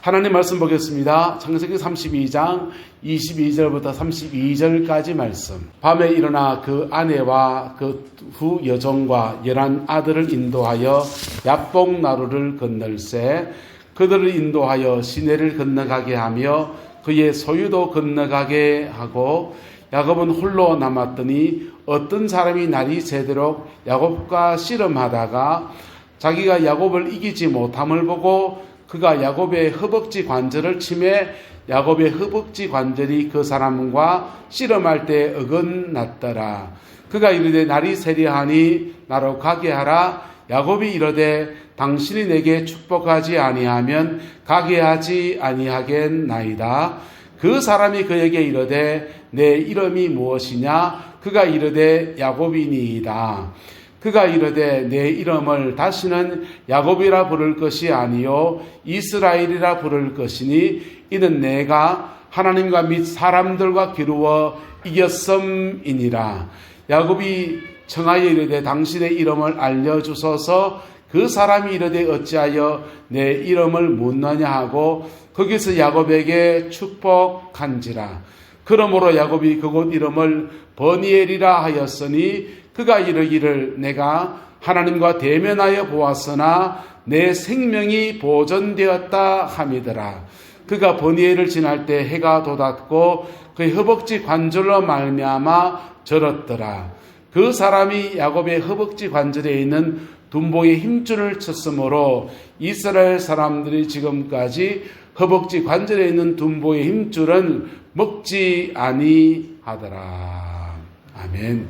하나님 말씀 보겠습니다. 창세기 32장 22절부터 32절까지 말씀. 밤에 일어나 그 아내와 그 후 여종과 11 아들을 인도하여 야복 나루를 건널세 그들을 인도하여 시내를 건너가게 하며 그의 소유도 건너가게 하고 야곱은 홀로 남았더니 어떤 사람이 날이 새도록 야곱과 씨름하다가 자기가 야곱을 이기지 못함을 보고 그가 야곱의 허벅지 관절을 치매 야곱의 허벅지 관절이 그 사람과 씨름할 때 어긋났더라. 그가 이르되 날이 새려하니 나로 가게 하라. 야곱이 이르되 당신이 내게 축복하지 아니하면 가게 하지 아니하겠나이다. 그 사람이 그에게 이르되 내 이름이 무엇이냐? 그가 이르되 야곱이니이다. 그가 이르되 내 이름을 다시는 야곱이라 부를 것이 아니요 이스라엘이라 부를 것이니 이는 내가 하나님과 및 사람들과 기루어 이겼음이니라. 야곱이 청하여 이르되 당신의 이름을 알려주소서. 그 사람이 이르되 어찌하여 내 이름을 묻느냐 하고 거기서 야곱에게 축복한지라. 그러므로 야곱이 그곳 이름을 버니엘이라 하였으니 그가 이르기를 내가 하나님과 대면하여 보았으나 내 생명이 보존되었다 함이더라. 그가 버니엘을 지날 때 해가 돋았고 그의 허벅지 관절로 말미암아 절었더라. 그 사람이 야곱의 허벅지 관절에 있는 둔보의 힘줄을 쳤으므로 이스라엘 사람들이 지금까지 허벅지 관절에 있는 둔보의 힘줄은 먹지 아니하더라. 아멘.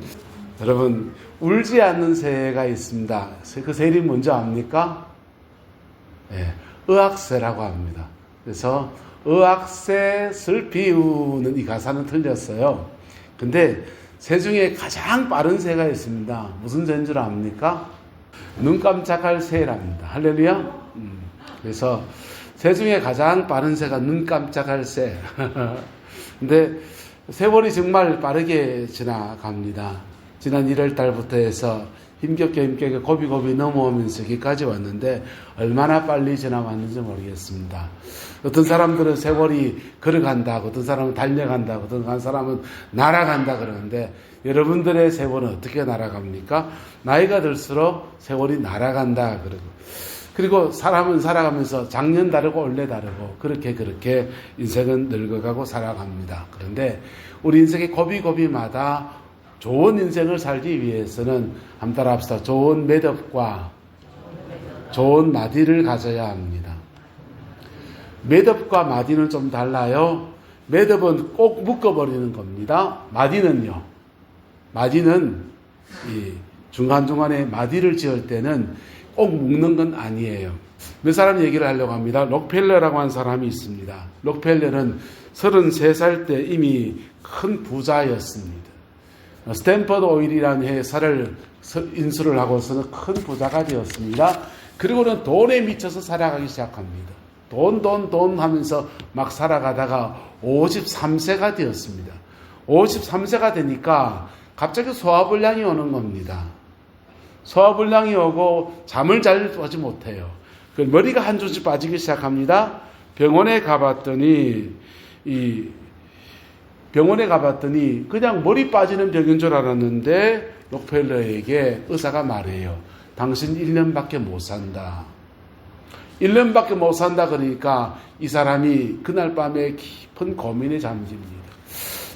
여러분, 울지 않는 새가 있습니다. 그 새 이름이 뭔지 압니까? 네, 의악새라고 합니다. 그래서 의악새 슬피 우는 이 가사는 틀렸어요. 근데 새 중에 가장 빠른 새가 있습니다. 무슨 새인 줄 압니까? 눈 깜짝할 새랍니다. 할렐루야. 그래서 새 중에 가장 빠른 새가 눈 깜짝할 새. 근데 세월이 정말 빠르게 지나갑니다. 지난 1월 달부터 해서 힘겹게 고비고비 넘어오면서 여기까지 왔는데 얼마나 빨리 지나갔는지 모르겠습니다. 어떤 사람들은 세월이 걸어간다고, 어떤 사람은 달려간다고, 어떤 사람은 날아간다 그러는데 여러분들의 세월은 어떻게 날아갑니까? 나이가 들수록 세월이 날아간다 그러고, 그리고 사람은 살아가면서 작년 다르고 올해 다르고 그렇게 인생은 늙어가고 살아갑니다. 그런데 우리 인생의 고비고비마다 좋은 인생을 살기 위해서는 한번 따라합시다. 좋은 매듭과 좋은 마디를 가져야 합니다. 매듭과 마디는 좀 달라요. 매듭은 꼭 묶어버리는 겁니다. 마디는 이 중간중간에 마디를 지을 때는 꼭 묶는 건 아니에요. 몇 사람 얘기를 하려고 합니다. 록펠러라고 하는 사람이 있습니다. 록펠러는 33살 때 이미 큰 부자였습니다. 스탠퍼드 오일이라는 회사를 인수를 하고서는 큰 부자가 되었습니다. 그리고는 돈에 미쳐서 살아가기 시작합니다. 돈 하면서 막 살아가다가 53세가 되었습니다. 53세가 되니까 갑자기 소화불량이 오는 겁니다. 소화불량이 오고 잠을 잘 자지 못해요. 머리가 한 줄씩 빠지기 시작합니다. 병원에 가봤더니 그냥 머리 빠지는 병인 줄 알았는데 록펠러에게 의사가 말해요. 당신 1년밖에 못 산다. 1년밖에 못 산다 그러니까 이 사람이 그날 밤에 깊은 고민에 잠깁니다.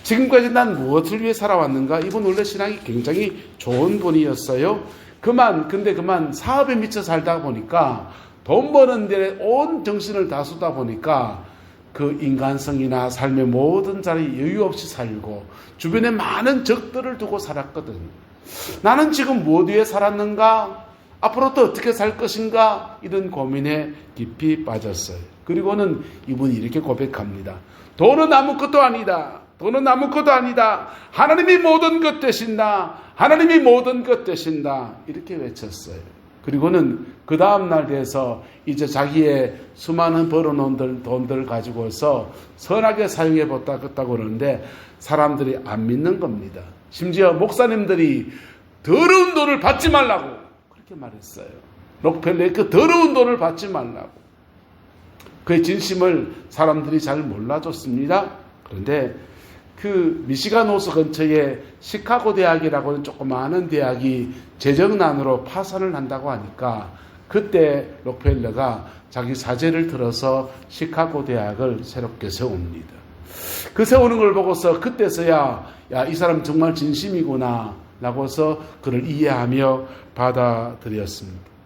지금까지 난 무엇을 위해 살아왔는가? 이분 원래 신앙이 굉장히 좋은 분이었어요. 근데 그만 사업에 미쳐 살다 보니까 돈 버는 데 온 정신을 다 쏟다 보니까 그 인간성이나 삶의 모든 자리 여유 없이 살고 주변에 많은 적들을 두고 살았거든. 나는 지금 무엇 위해 살았는가? 앞으로 또 어떻게 살 것인가? 이런 고민에 깊이 빠졌어요. 그리고는 이분이 이렇게 고백합니다. 돈은 아무것도 아니다. 돈은 아무것도 아니다. 하나님이 모든 것 되신다. 하나님이 모든 것 되신다. 이렇게 외쳤어요. 그리고는 그 다음날 돼서 이제 자기의 수많은 벌어놓은 돈들을 가지고서 선하게 사용해 봤다고 그러는데 사람들이 안 믿는 겁니다. 심지어 목사님들이 더러운 돈을 받지 말라고 그렇게 말했어요. 록펠러의 그 더러운 돈을 받지 말라고. 그의 진심을 사람들이 잘 몰라줬습니다. 그런데 그 미시간 호수 근처에 시카고 대학이라고 하는 조그마한 대학이 재정난으로 파산을 한다고 하니까 그때 록펠러가 자기 사재를 들어서 시카고 대학을 새롭게 세웁니다. 그 세우는 걸 보고서 그때서야 이 사람 정말 진심이구나 라고 해서 그를 이해하며 받아들였습니다.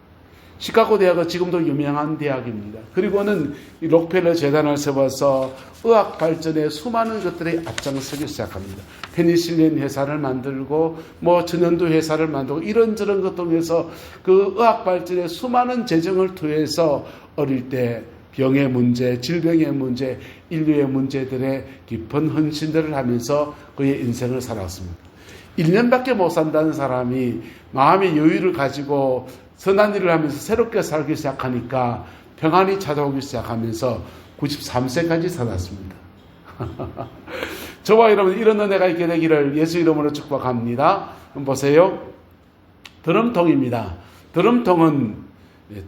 시카고 대학은 지금도 유명한 대학입니다. 그리고는 이 록펠러 재단을 세워서 의학 발전에 수많은 것들이 앞장서기 시작합니다. 페니실린 회사를 만들고 전염도 회사를 만들고 이런저런 것 통해서 그 의학 발전에 수많은 재정을 투여해서 어릴 때 병의 문제, 질병의 문제, 인류의 문제들에 깊은 헌신들을 하면서 그의 인생을 살았습니다. 1년밖에 못 산다는 사람이 마음의 여유를 가지고 선한 일을 하면서 새롭게 살기 시작하니까 평안이 찾아오기 시작하면서 93세까지 살았습니다. 저와 여러분 이런 은혜가 있게 되기를 예수 이름으로 축복합니다. 한번 보세요. 드럼통입니다. 드럼통은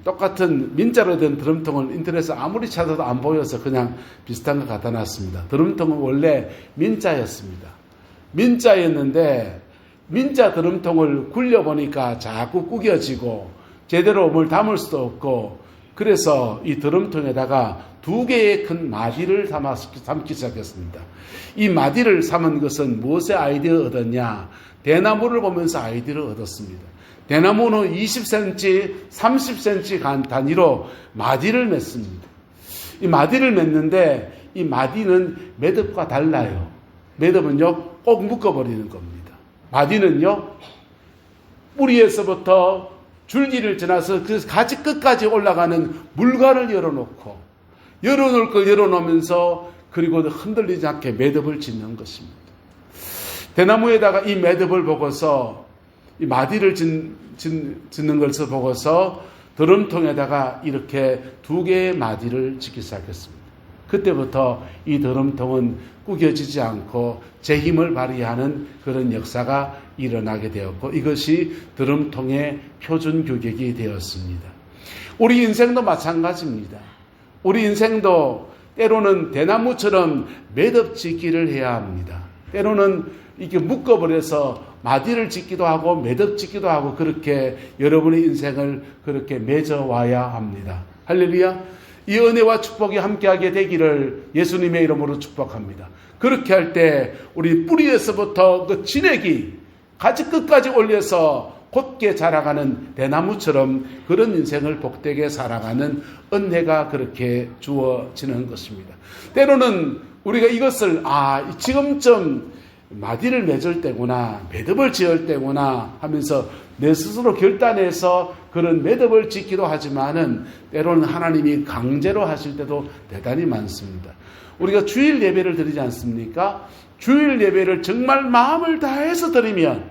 똑같은 민자로 된 드럼통을 인터넷에서 아무리 찾아도 안 보여서 그냥 비슷한 거 갖다 놨습니다. 드럼통은 원래 민자였습니다. 민자였는데 민자 드럼통을 굴려보니까 자꾸 구겨지고 제대로 뭘 담을 수도 없고 그래서 이 드럼통에다가 2개의 큰 마디를 담기 시작했습니다. 이 마디를 삼은 것은 무엇의 아이디어를 얻었냐? 대나무를 보면서 아이디어를 얻었습니다. 대나무는 20cm, 30cm 단위로 마디를 맺습니다. 이 마디를 맺는데 이 마디는 매듭과 달라요. 매듭은요 꼭 묶어버리는 겁니다. 마디는요 뿌리에서부터 줄기를 지나서 그 가지 끝까지 올라가는 물관을 열어놓을 걸 열어놓으면서 그리고 흔들리지 않게 매듭을 짓는 것입니다. 대나무에다가 이 매듭을 보고서 이 마디를 짓는 것을 보고서 드럼통에다가 이렇게 2개의 마디를 짓기 시작했습니다. 그때부터 이 드럼통은 구겨지지 않고 제 힘을 발휘하는 그런 역사가 일어나게 되었고 이것이 드럼통의 표준 규격이 되었습니다. 우리 인생도 마찬가지입니다. 우리 인생도 때로는 대나무처럼 매듭 짓기를 해야 합니다. 때로는 이렇게 묶어버려서 마디를 짓기도 하고 매듭 짓기도 하고 그렇게 여러분의 인생을 그렇게 맺어와야 합니다. 할렐루야. 이 은혜와 축복이 함께하게 되기를 예수님의 이름으로 축복합니다. 그렇게 할 때 우리 뿌리에서부터 그 진액이 가지 끝까지 올려서 곧게 자라가는 대나무처럼 그런 인생을 복되게 살아가는 은혜가 그렇게 주어지는 것입니다. 때로는 우리가 이것을 지금쯤 마디를 맺을 때구나, 매듭을 지을 때구나 하면서 내 스스로 결단해서 그런 매듭을 짓기도 하지만은 때로는 하나님이 강제로 하실 때도 대단히 많습니다. 우리가 주일 예배를 드리지 않습니까? 주일 예배를 정말 마음을 다해서 드리면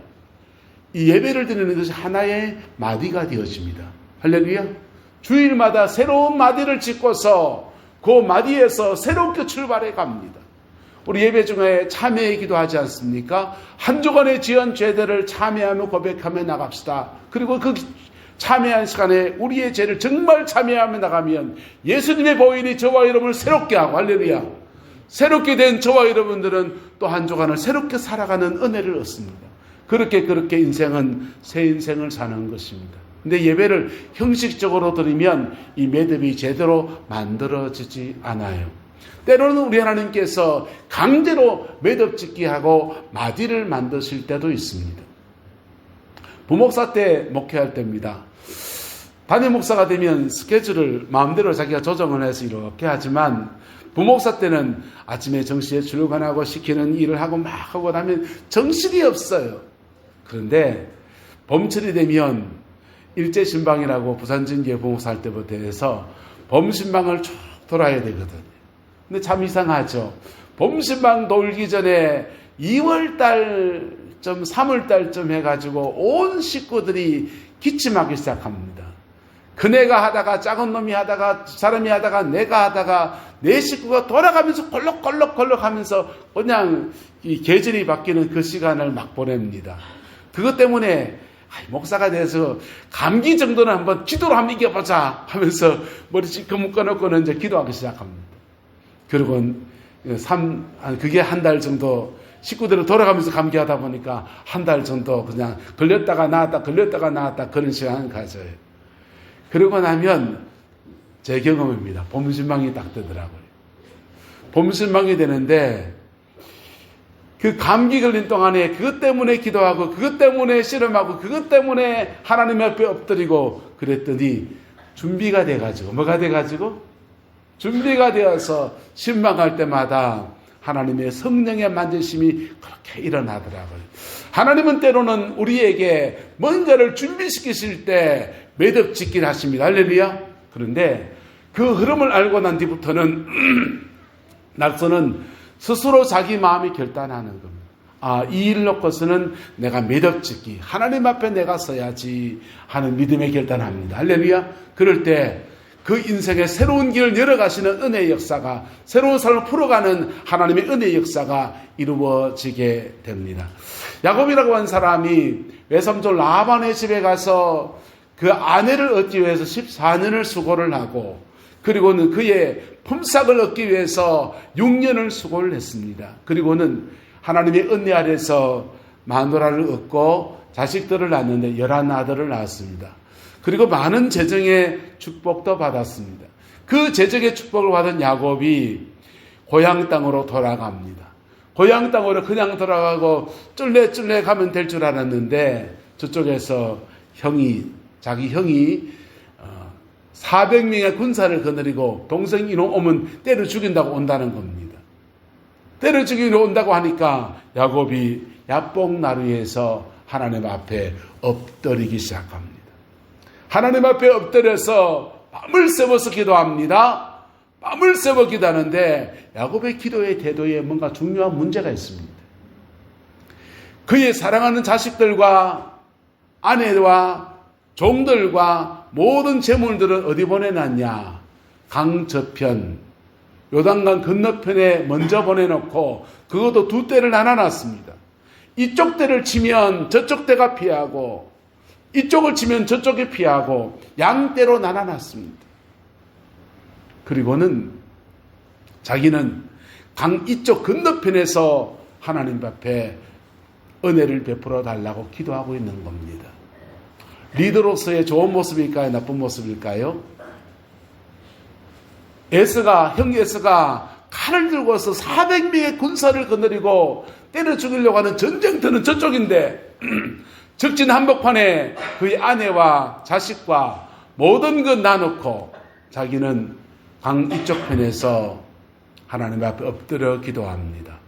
이 예배를 드리는 것이 하나의 마디가 되어집니다. 할렐루야. 주일마다 새로운 마디를 짓고서 그 마디에서 새롭게 출발해 갑니다. 우리 예배 중에 참회의 기도하지 않습니까? 한 주간의 지은 죄들을 참회하며 고백하며 나갑시다. 그리고 그 참회한 시간에 우리의 죄를 정말 참회하며 나가면 예수님의 보혈이 저와 여러분을 새롭게 하고 할렐루야. 새롭게 된 저와 여러분들은 또 한 주간을 새롭게 살아가는 은혜를 얻습니다. 그렇게 인생은 새 인생을 사는 것입니다. 근데 예배를 형식적으로 드리면 이 매듭이 제대로 만들어지지 않아요. 때로는 우리 하나님께서 강제로 매듭 짓게 하고 마디를 만드실 때도 있습니다. 부목사 때 목회할 때입니다. 담임 목사가 되면 스케줄을 마음대로 자기가 조정을 해서 이렇게 하지만 부목사 때는 아침에 정시에 출근하고 시키는 일을 하고 막 하고 나면 정신이 없어요. 그런데 봄철이 되면 일제신방이라고 부산진교회 부목사 할 때부터 해서 봄신방을 쭉 돌아야 되거든요. 근데 참 이상하죠. 봄신방 돌기 전에 2월달쯤 3월달쯤 해가지고 온 식구들이 기침하기 시작합니다. 그네가 하다가 작은 놈이 하다가 사람이 하다가 내가 하다가 내 식구가 돌아가면서 걸럭걸럭 하면서 그냥 이 계절이 바뀌는 그 시간을 막 보냅니다. 그것 때문에 목사가 돼서 감기 정도는 한번 기도로 한번 이겨보자 하면서 머리 찔끔 묶어놓고는 이제 기도하기 시작합니다. 그리고 그게 한 달 정도 식구들을 돌아가면서 감기하다 보니까 한 달 정도 그냥 걸렸다가 나았다 그런 시간을 가져요. 그러고 나면 제 경험입니다. 봄신망이 딱 되더라고요. 봄신망이 되는데 그 감기 걸린 동안에 그것 때문에 기도하고 그것 때문에 씨름하고 그것 때문에 하나님 앞에 엎드리고 그랬더니 준비가 돼가지고 뭐가 돼가지고 준비가 되어서 신방할 때마다 하나님의 성령의 만지심이 그렇게 일어나더라고요. 하나님은 때로는 우리에게 뭔가를 준비시키실 때 매듭짓기를 하십니다. 할렐루야. 그런데 그 흐름을 알고 난 뒤부터는 낙서는 스스로 자기 마음이 결단하는 겁니다. 이 일 놓고서는 내가 매듭짓기, 하나님 앞에 내가 서야지 하는 믿음의 결단합니다. 할렐루야. 그럴 때 그 인생의 새로운 길을 열어가시는 은혜의 역사가, 새로운 삶을 풀어가는 하나님의 은혜의 역사가 이루어지게 됩니다. 야곱이라고 하는 사람이 외삼촌 라반의 집에 가서 그 아내를 얻기 위해서 14년을 수고를 하고, 그리고는 그의 품삯을 얻기 위해서 6년을 수고를 했습니다. 그리고는 하나님의 은혜 아래서 마누라를 얻고 자식들을 낳았는데 11아들을 낳았습니다. 그리고 많은 재정의 축복도 받았습니다. 그 재정의 축복을 받은 야곱이 고향 땅으로 돌아갑니다. 고향 땅으로 그냥 돌아가고 쫄래쫄래 가면 될 줄 알았는데 저쪽에서 자기 형이 400명의 군사를 거느리고 동생 이놈 오면 때려 죽인다고 온다는 겁니다. 때려 죽이러 온다고 하니까 야곱이 야복나루에서 하나님 앞에 엎드리기 시작합니다. 하나님 앞에 엎드려서 밤을 새워서 기도합니다. 밤을 새워 기도하는데 야곱의 기도의 태도에 뭔가 중요한 문제가 있습니다. 그의 사랑하는 자식들과 아내와 종들과 모든 재물들은 어디 보내놨냐? 강 저편, 요단강 건너편에 먼저 보내놓고 그것도 두 떼를 나눠놨습니다. 이쪽 떼를 치면 저쪽 떼가 피하고 이쪽을 치면 저쪽이 피하고 양떼로 나눠놨습니다. 그리고는 자기는 강 이쪽 건너편에서 하나님 앞에 은혜를 베풀어 달라고 기도하고 있는 겁니다. 리더로서의 좋은 모습일까요? 나쁜 모습일까요? 형 에서가 칼을 들고서 400명의 군사를 거느리고 때려 죽이려고 하는 전쟁터는 저쪽인데 적진 한복판에 그의 아내와 자식과 모든 것 나놓고 자기는 강 이쪽 편에서 하나님 앞에 엎드려 기도합니다.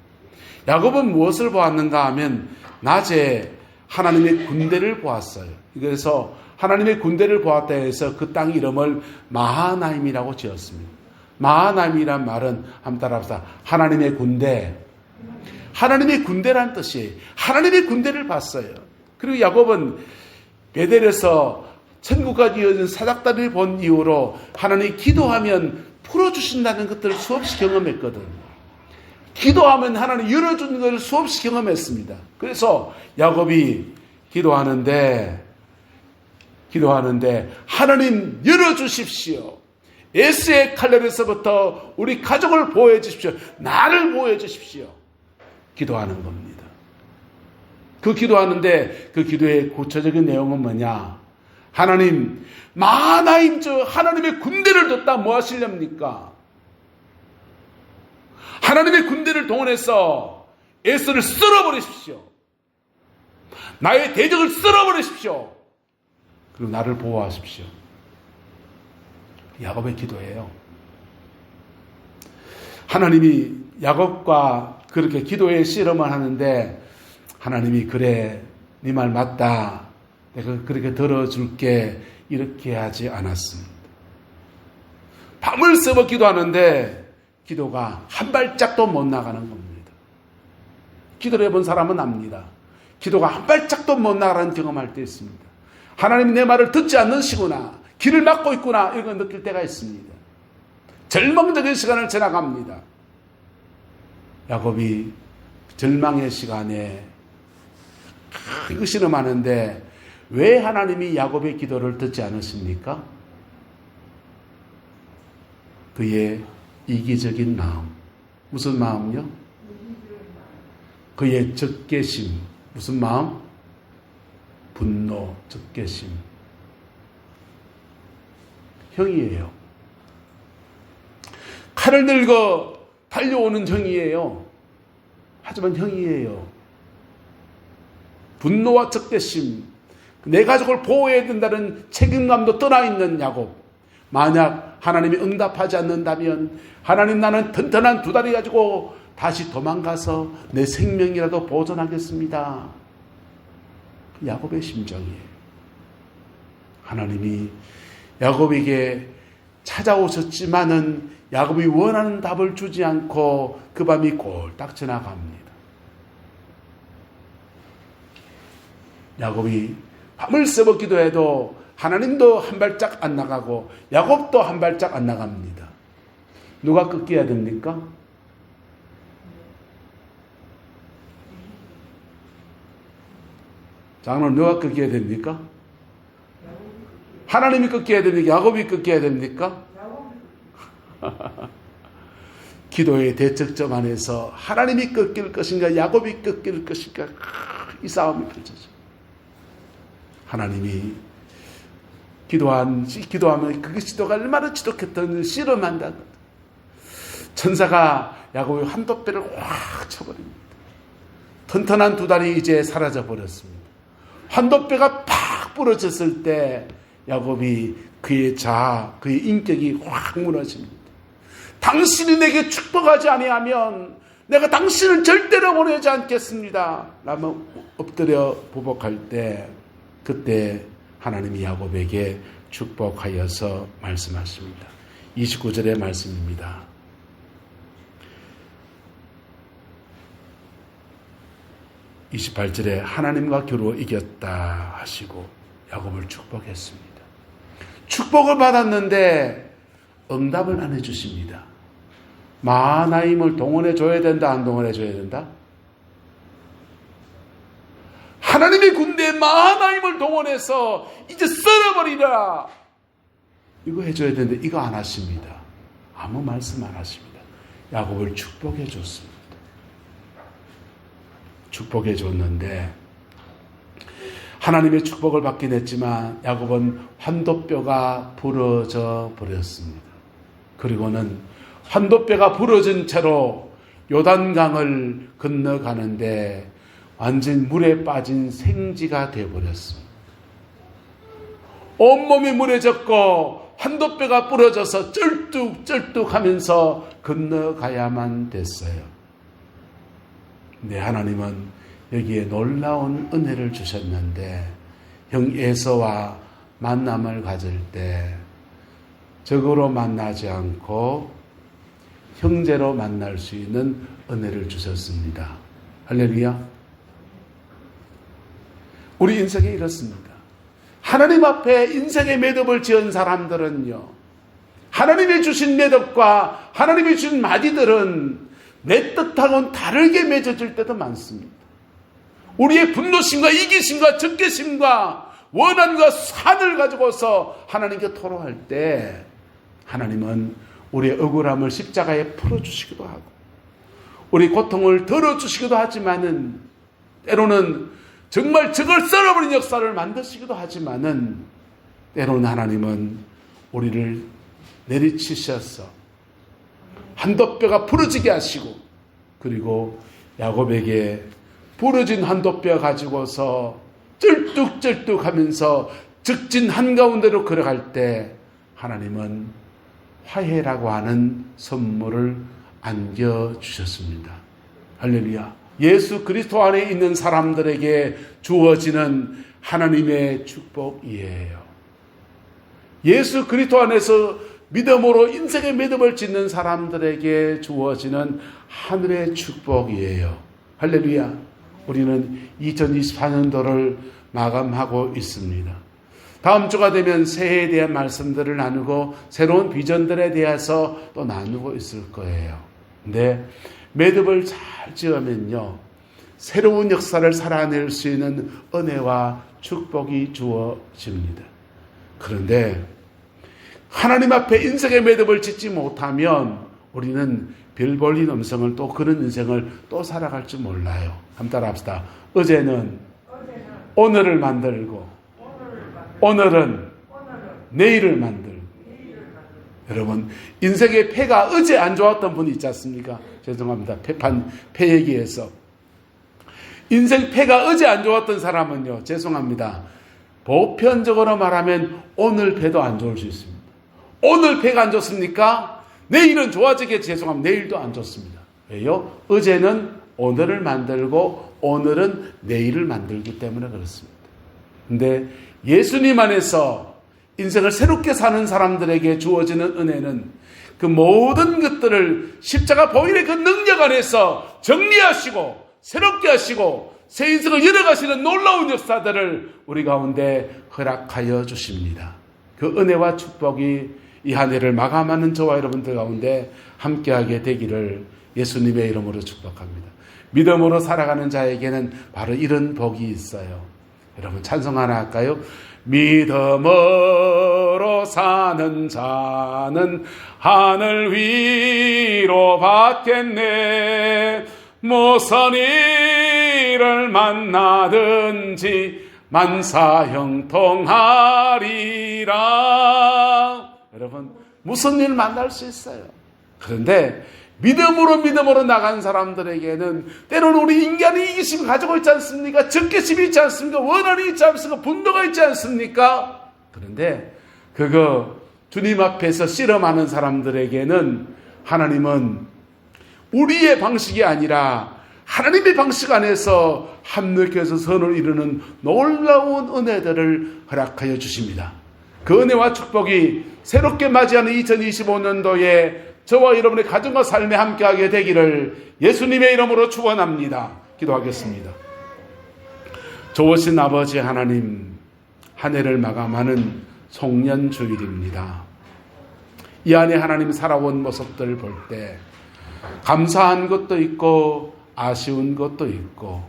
야곱은 무엇을 보았는가 하면 낮에 하나님의 군대를 보았어요. 그래서 하나님의 군대를 보았다 해서 그 땅 이름을 마하나임이라고 지었습니다. 마하나임이란 말은 한번 따라합시다. 하나님의 군대. 하나님의 군대란 뜻이에요. 하나님의 군대를 봤어요. 그리고 야곱은 베델에서 천국까지 이어진 사닥다리를 본 이후로 하나님이 기도하면 풀어주신다는 것들을 수없이 경험했거든. 기도하면 하나님 열어주는 것을 수없이 경험했습니다. 그래서 야곱이 기도하는데 하나님 열어주십시오. 에스의 칼날에서부터 우리 가족을 보호해 주십시오. 나를 보호해 주십시오. 기도하는 겁니다. 그 기도하는데 그 기도의 구체적인 내용은 뭐냐? 하나님, 마하나임 하나님의 군대를 뒀다 뭐 하시렵니까? 하나님의 군대를 동원해서 에스를 쓸어버리십시오. 나의 대적을 쓸어버리십시오. 그리고 나를 보호하십시오. 야곱의 기도예요. 하나님이 야곱과 그렇게 기도의 씨름을 하는데 하나님이 그래, 네 말 맞다. 내가 그렇게 들어줄게. 이렇게 하지 않았습니다. 밤을 새워 기도하는데 기도가 한 발짝도 못 나가는 겁니다. 기도를 해본 사람은 압니다. 기도가 한 발짝도 못 나가는 경험할 때 있습니다. 하나님이 내 말을 듣지 않으시구나. 길을 막고 있구나. 이걸 느낄 때가 있습니다. 절망적인 시간을 지나갑니다. 야곱이 절망의 시간에 의심하는데 왜 하나님이 야곱의 기도를 듣지 않으십니까? 그의 이기적인 마음. 무슨 마음요? 그의 적개심. 무슨 마음? 분노, 적개심. 형이에요. 칼을 들고 달려오는 형이에요. 하지만 형이에요. 분노와 적개심, 내 가족을 보호해야 된다는 책임감도 떠나 있는 야곱. 만약 하나님이 응답하지 않는다면 하나님, 나는 튼튼한 두 다리 가지고 다시 도망가서 내 생명이라도 보존하겠습니다. 야곱의 심정이에요. 하나님이 야곱에게 찾아오셨지만은 야곱이 원하는 답을 주지 않고 그 밤이 꼴딱 지나갑니다. 야곱이 밤을 새워 기도해도 하나님도 한 발짝 안 나가고 야곱도 한 발짝 안 나갑니다. 누가 꺾여야 됩니까? 장로님, 누가 꺾여야 됩니까? 하나님이 꺾여야 됩니까? 야곱이 꺾여야 됩니까? 기도의 대척점 안에서 하나님이 꺾일 것인가 야곱이 꺾일 것인가, 이 싸움이 펼쳐져. 하나님이 기도하면 그 기도가 얼마나 지독했던 씨름한다. 천사가 야곱의 한도뼈를 확 쳐버립니다. 튼튼한 두 다리 이제 사라져 버렸습니다. 한도뼈가 팍 부러졌을 때 야곱이 그의 자아, 그의 인격이 확 무너집니다. 당신이 내게 축복하지 아니하면 내가 당신을 절대로 보내지 않겠습니다. 라며 엎드려 보복할 때, 그때 하나님이 야곱에게 축복하여서 말씀하십니다. 29절의 말씀입니다. 28절에 하나님과 겨루어 이겼다 하시고 야곱을 축복했습니다. 축복을 받았는데 응답을 안 해주십니다. 마하나임을 동원해 줘야 된다, 안 동원해 줘야 된다? 하나님의 군대에 마하나임을 동원해서 이제 썰어버리라, 이거 해줘야 되는데 이거 안 하십니다. 아무 말씀 안 하십니다. 야곱을 축복해 줬습니다. 축복해 줬는데 하나님의 축복을 받긴 했지만 야곱은 환도뼈가 부러져 버렸습니다. 그리고는 환도뼈가 부러진 채로 요단강을 건너가는데 완전 물에 빠진 생쥐가 되어버렸습니다. 온몸이 물에 젖고 환도뼈가 부러져서 쩔뚝쩔뚝하면서 건너가야만 됐어요. 네, 하나님은 여기에 놀라운 은혜를 주셨는데 형 에서와 만남을 가질 때 적으로 만나지 않고 형제로 만날 수 있는 은혜를 주셨습니다. 할렐루야. 우리 인생에 이렇습니다. 하나님 앞에 인생의 매듭을 지은 사람들은요, 하나님이 주신 매듭과 하나님이 주신 마디들은 내 뜻하고는 다르게 맺어질 때도 많습니다. 우리의 분노심과 이기심과 적개심과 원한과 산을 가지고서 하나님께 토로할 때 하나님은 우리의 억울함을 십자가에 풀어주시기도 하고 우리 고통을 덜어주시기도 하지만은 때로는 정말 적을 썰어버린 역사를 만드시기도 하지만은 때로는 하나님은 우리를 내리치셔서 한도뼈가 부러지게 하시고 그리고 야곱에게 부러진 한도뼈 가지고서 쩔뚝쩔뚝하면서 적진 한가운데로 걸어갈 때 하나님은 화해라고 하는 선물을 안겨주셨습니다. 할렐루야. 예수 그리스도 안에 있는 사람들에게 주어지는 하나님의 축복이에요. 예수 그리스도 안에서 믿음으로 인생의 매듭을 짓는 사람들에게 주어지는 하늘의 축복이에요. 할렐루야. 우리는 2024년도를 마감하고 있습니다. 다음 주가 되면 새해에 대한 말씀들을 나누고 새로운 비전들에 대해서 또 나누고 있을 거예요. 근데 매듭을 잘 지으면요, 새로운 역사를 살아낼 수 있는 은혜와 축복이 주어집니다. 그런데 하나님 앞에 인생의 매듭을 짓지 못하면 우리는 별 볼린 음성을 또 그런 인생을 또 살아갈 줄 몰라요. 한번 따라 합시다. 어제는 오늘을 만들고 오늘은 내일을 만들고. 여러분, 인생의 패가 어제 안 좋았던 분이 있지 않습니까? 죄송합니다. 패 얘기해서. 인생 패가 어제 안 좋았던 사람은요, 죄송합니다. 보편적으로 말하면 오늘 패도 안 좋을 수 있습니다. 오늘 패가 안 좋습니까? 내일은 좋아지겠지. 죄송합니다. 내일도 안 좋습니다. 왜요? 어제는 오늘을 만들고 오늘은 내일을 만들기 때문에 그렇습니다. 근데 예수님 안에서 인생을 새롭게 사는 사람들에게 주어지는 은혜는 그 모든 것들을 십자가 보혈의 그 능력 안에서 정리하시고 새롭게 하시고 새 인생을 열어가시는 놀라운 역사들을 우리 가운데 허락하여 주십니다. 그 은혜와 축복이 이 한 해를 마감하는 저와 여러분들 가운데 함께하게 되기를 예수님의 이름으로 축복합니다. 믿음으로 살아가는 자에게는 바로 이런 복이 있어요. 여러분 찬송 하나 할까요? 믿음으로 사는 자는 하늘 위로 받겠네. 무슨 일을 만나든지 만사형통하리라. 여러분 무슨 일 만날 수 있어요. 그런데 믿음으로 나간 사람들에게는 때로는 우리 인간이 이기심을 가지고 있지 않습니까? 적개심이 있지 않습니까? 원한이 있지 않습니까? 분노가 있지 않습니까? 그런데 그거 주님 앞에서 씨름하는 사람들에게는 하나님은 우리의 방식이 아니라 하나님의 방식 안에서 합력해서 선을 이루는 놀라운 은혜들을 허락하여 주십니다. 그 은혜와 축복이 새롭게 맞이하는 2025년도에 저와 여러분의 가정과 삶에 함께하게 되기를 예수님의 이름으로 축원합니다. 기도하겠습니다. 좋으신 아버지 하나님, 한 해를 마감하는 송년주일입니다. 이 안에 하나님 살아온 모습들을 볼 때 감사한 것도 있고 아쉬운 것도 있고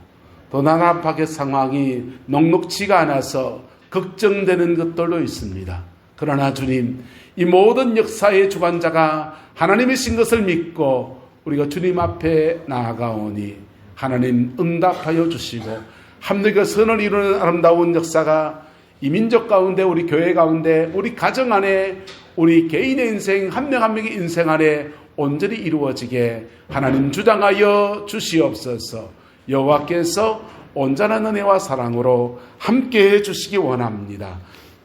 또 난합하게 상황이 녹록지가 않아서 걱정되는 것들도 있습니다. 그러나 주님, 이 모든 역사의 주관자가 하나님이신 것을 믿고 우리가 주님 앞에 나아가오니 하나님 응답하여 주시고 합력의 선을 이루는 아름다운 역사가 이 민족 가운데, 우리 교회 가운데, 우리 가정 안에, 우리 개인의 인생, 한 명 한 명의 인생 안에 온전히 이루어지게 하나님 주장하여 주시옵소서. 여호와께서 온전한 은혜와 사랑으로 함께해 주시기 원합니다.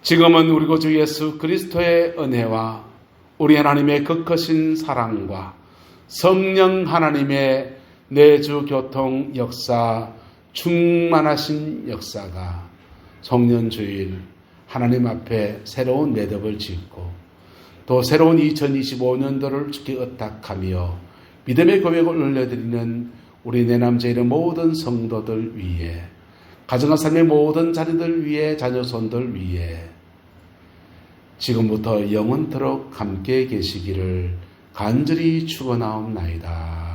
지금은 우리 구주 예수 그리스도의 은혜와 우리 하나님의 극커신 사랑과 성령 하나님의 내주 교통 역사, 충만하신 역사가 송년주일 하나님 앞에 새로운 매듭을 짓고 또 새로운 2025년도를 주께 의탁하며 믿음의 고백을 올려드리는 우리 내남제일의 모든 성도들 위해, 가정과 삶의 모든 자녀들 위해, 자녀손들 위해 지금부터 영원토록 함께 계시기를 간절히 축원하옵나이다.